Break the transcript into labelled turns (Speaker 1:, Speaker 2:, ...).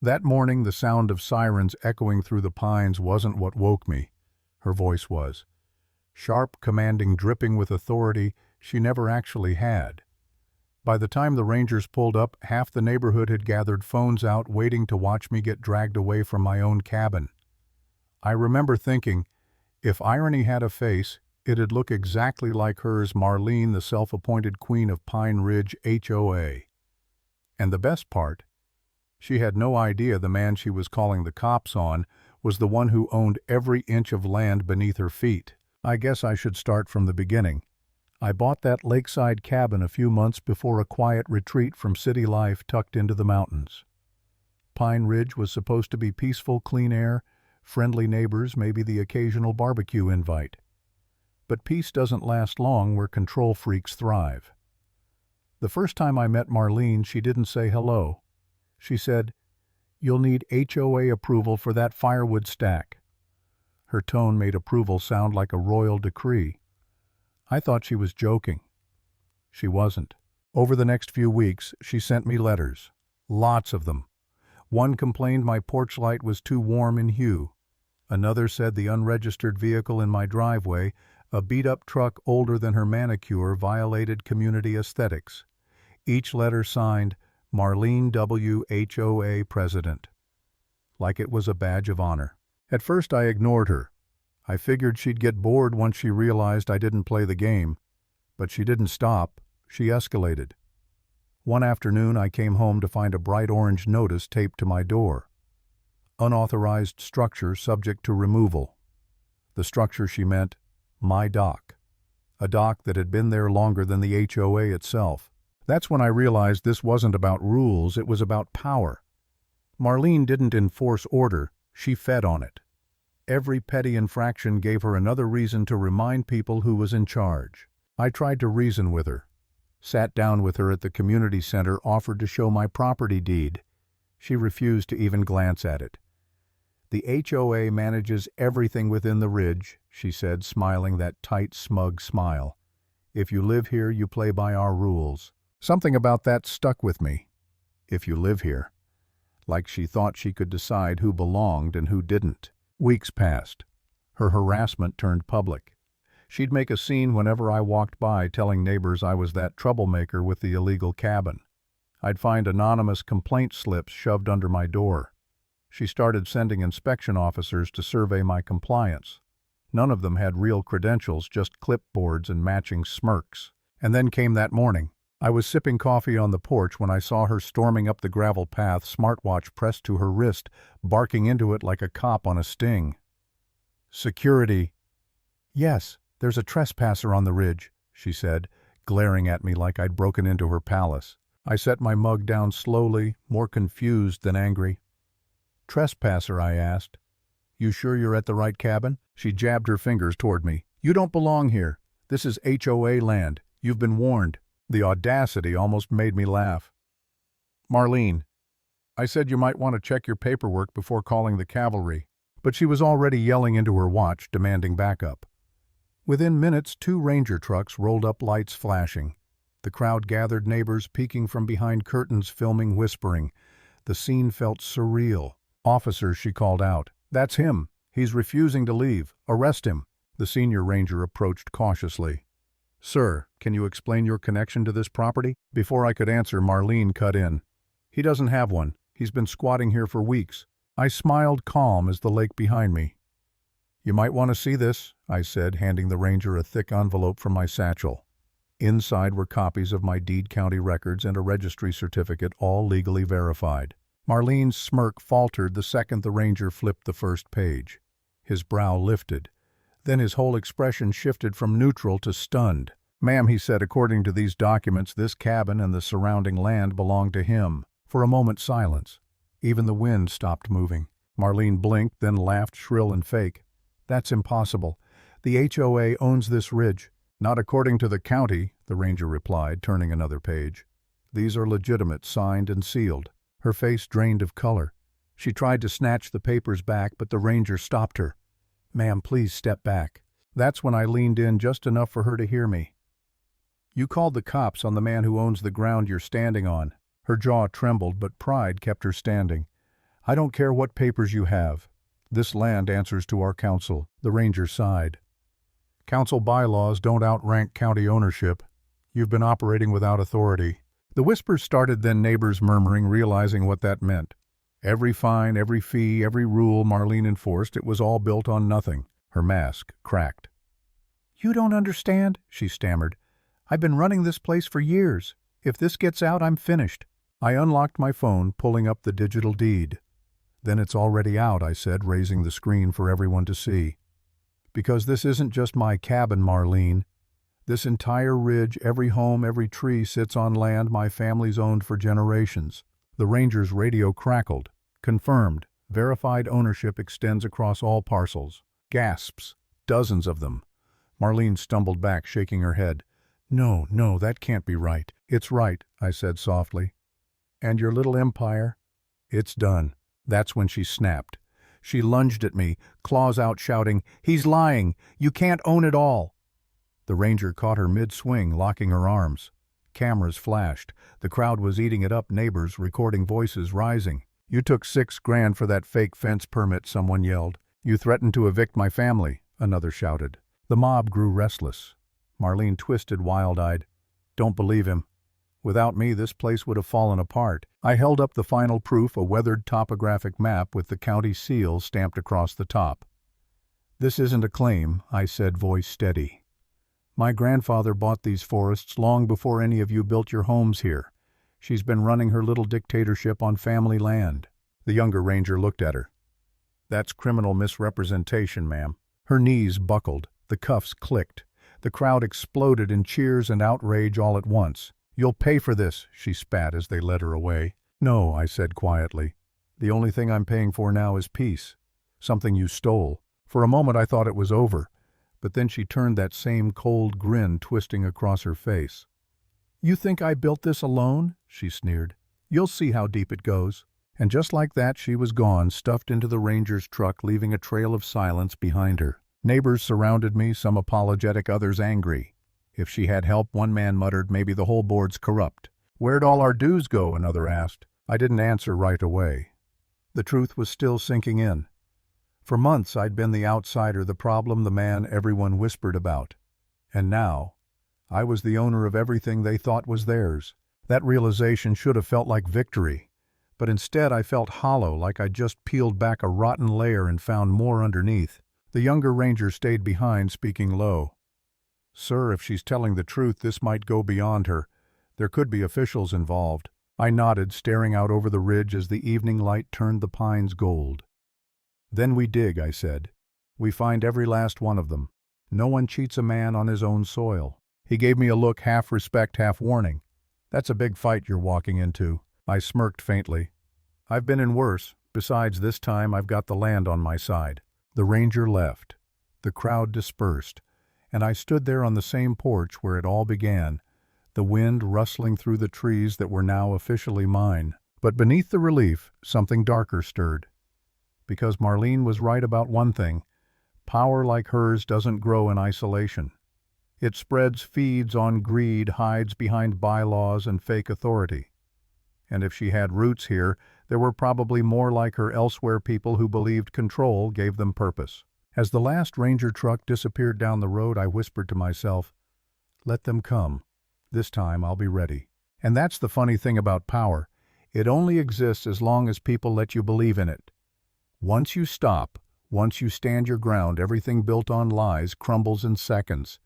Speaker 1: That morning, the sound of sirens echoing through the pines wasn't what woke me. Her voice was. Sharp, commanding, dripping with authority she never actually had. By the time the Rangers pulled up, half the neighborhood had gathered phones out waiting to watch me get dragged away from my own cabin. I remember thinking, if irony had a face, it'd look exactly like hers, Marlene, the self-appointed queen of Pine Ridge HOA. And the best part, she had no idea the man she was calling the cops on was the one who owned every inch of land beneath her feet. I guess I should start from the beginning. I bought that Lakeside cabin a few months before a quiet retreat from city life tucked into the mountains. Pine Ridge was supposed to be peaceful, clean air, friendly neighbors, maybe the occasional barbecue invite. But peace doesn't last long where control freaks thrive. The first time I met Marlene, she didn't say hello. She said, "You'll need HOA approval for that firewood stack." Her tone made approval sound like a royal decree. I thought she was joking. She wasn't. Over the next few weeks, she sent me letters. Lots of them. One complained my porch light was too warm in hue. Another said the unregistered vehicle in my driveway, a beat-up truck older than her manicure, violated community aesthetics. Each letter signed, Marlene W. HOA President. Like it was a badge of honor. At first I ignored her. I figured she'd get bored once she realized I didn't play the game. But she didn't stop. She escalated. One afternoon I came home to find a bright orange notice taped to my door. Unauthorized structure subject to removal. The structure she meant, my dock. A dock that had been there longer than the HOA itself. That's when I realized this wasn't about rules, it was about power. Marlene didn't enforce order, she fed on it. Every petty infraction gave her another reason to remind people who was in charge. I tried to reason with her. Sat down with her at the community center, offered to show my property deed. She refused to even glance at it. The HOA manages everything within the ridge, she said, smiling that tight, smug smile. If you live here, you play by our rules. Something about that stuck with me. If you live here. Like she thought she could decide who belonged and who didn't. Weeks passed. Her harassment turned public. She'd make a scene whenever I walked by, telling neighbors I was that troublemaker with the illegal cabin. I'd find anonymous complaint slips shoved under my door. She started sending inspection officers to survey my compliance. None of them had real credentials, just clipboards and matching smirks. And then came that morning. I was sipping coffee on the porch when I saw her storming up the gravel path, smartwatch pressed to her wrist, barking into it like a cop on a sting. Security. Yes, there's a trespasser on the ridge, she said, glaring at me like I'd broken into her palace. I set my mug down slowly, more confused than angry. Trespasser, I asked. You sure you're at the right cabin? She jabbed her fingers toward me. You don't belong here. This is HOA land. You've been warned. The audacity almost made me laugh. Marlene, I said you might want to check your paperwork before calling the cavalry. But she was already yelling into her watch, demanding backup. Within minutes, 2 Ranger trucks rolled up, lights flashing. The crowd gathered, neighbors peeking from behind curtains, filming, whispering. The scene felt surreal. Officers, she called out. That's him. He's refusing to leave. Arrest him. The senior ranger approached cautiously. Sir, can you explain your connection to this property? Before I could answer, Marlene cut in. He doesn't have one. He's been squatting here for weeks. I smiled, calm as the lake behind me. You might want to see this, I said, handing the ranger a thick envelope from my satchel. Inside were copies of my deed county records and a registry certificate, all legally verified. Marlene's smirk faltered the second the ranger flipped the first page. His brow lifted. Then his whole expression shifted from neutral to stunned. Ma'am, he said, according to these documents, this cabin and the surrounding land belong to him. For a moment, silence. Even the wind stopped moving. Marlene blinked, then laughed shrill and fake. That's impossible. The HOA owns this ridge. Not according to the county, the ranger replied, turning another page. These are legitimate, signed and sealed. Her face drained of color. She tried to snatch the papers back, but the ranger stopped her. Ma'am, please step back. That's when I leaned in just enough for her to hear me. You called the cops on the man who owns the ground you're standing on. Her jaw trembled, but pride kept her standing. I don't care what papers you have. This land answers to our council. The ranger sighed. Council bylaws don't outrank county ownership. You've been operating without authority. The whispers started, then neighbors murmuring, realizing what that meant. Every fine, every fee, every rule Marlene enforced, it was all built on nothing. Her mask cracked. "You don't understand," she stammered. "I've been running this place for years. If this gets out, I'm finished." I unlocked my phone, pulling up the digital deed. "Then it's already out," I said, raising the screen for everyone to see. "Because this isn't just my cabin, Marlene. This entire ridge, every home, every tree sits on land my family's owned for generations." The ranger's radio crackled. "Confirmed. Verified ownership extends across all parcels." Gasps. Dozens of them. Marlene stumbled back, shaking her head. "No, no, that can't be right." "It's right," I said softly. "And your little empire?" "It's done." That's when she snapped. She lunged at me, claws out, shouting, "He's lying! You can't own it all!" The ranger caught her mid-swing, locking her arms. Cameras flashed. The crowd was eating it up, neighbors recording, voices rising. "You took $6,000 for that fake fence permit," someone yelled. "You threatened to evict my family," another shouted. The mob grew restless. Marlene twisted, wild-eyed. "Don't believe him. Without me, this place would have fallen apart." I held up the final proof, a weathered topographic map with the county seal stamped across the top. "This isn't a claim," I said, voice steady. "My grandfather bought these forests long before any of you built your homes here. She's been running her little dictatorship on family land." The younger ranger looked at her. "That's criminal misrepresentation, ma'am." Her knees buckled. The cuffs clicked. The crowd exploded in cheers and outrage all at once. "You'll pay for this," she spat as they led her away. "No," I said quietly. "The only thing I'm paying for now is peace. Something you stole." For a moment I thought it was over, but then she turned, that same cold grin twisting across her face. "You think I built this alone?" she sneered. "You'll see how deep it goes." And just like that she was gone, stuffed into the ranger's truck, leaving a trail of silence behind her. Neighbors surrounded me, some apologetic, others angry. If she had help, one man muttered, "Maybe the whole board's corrupt." "Where'd all our dues go?" another asked. I didn't answer right away. The truth was still sinking in. For months I'd been the outsider, the problem, the man everyone whispered about. And now, I was the owner of everything they thought was theirs. That realization should have felt like victory. But instead I felt hollow, like I'd just peeled back a rotten layer and found more underneath. The younger ranger stayed behind, speaking low. "Sir, if she's telling the truth, this might go beyond her. There could be officials involved." I nodded, staring out over the ridge as the evening light turned the pines gold. "Then we dig," I said. "We find every last one of them. No one cheats a man on his own soil." He gave me a look, half respect, half warning. "That's a big fight you're walking into." I smirked faintly. "I've been in worse. Besides, this time I've got the land on my side." The ranger left. The crowd dispersed, and I stood there on the same porch where it all began, the wind rustling through the trees that were now officially mine. But beneath the relief, something darker stirred. Because Marlene was right about one thing: power like hers doesn't grow in isolation. It spreads, feeds on greed, hides behind bylaws and fake authority. And if she had roots here, there were probably more like her elsewhere, people who believed control gave them purpose. As the last ranger truck disappeared down the road, I whispered to myself, "Let them come. This time I'll be ready." And that's the funny thing about power. It only exists as long as people let you believe in it. Once you stop, once you stand your ground, everything built on lies crumbles in seconds.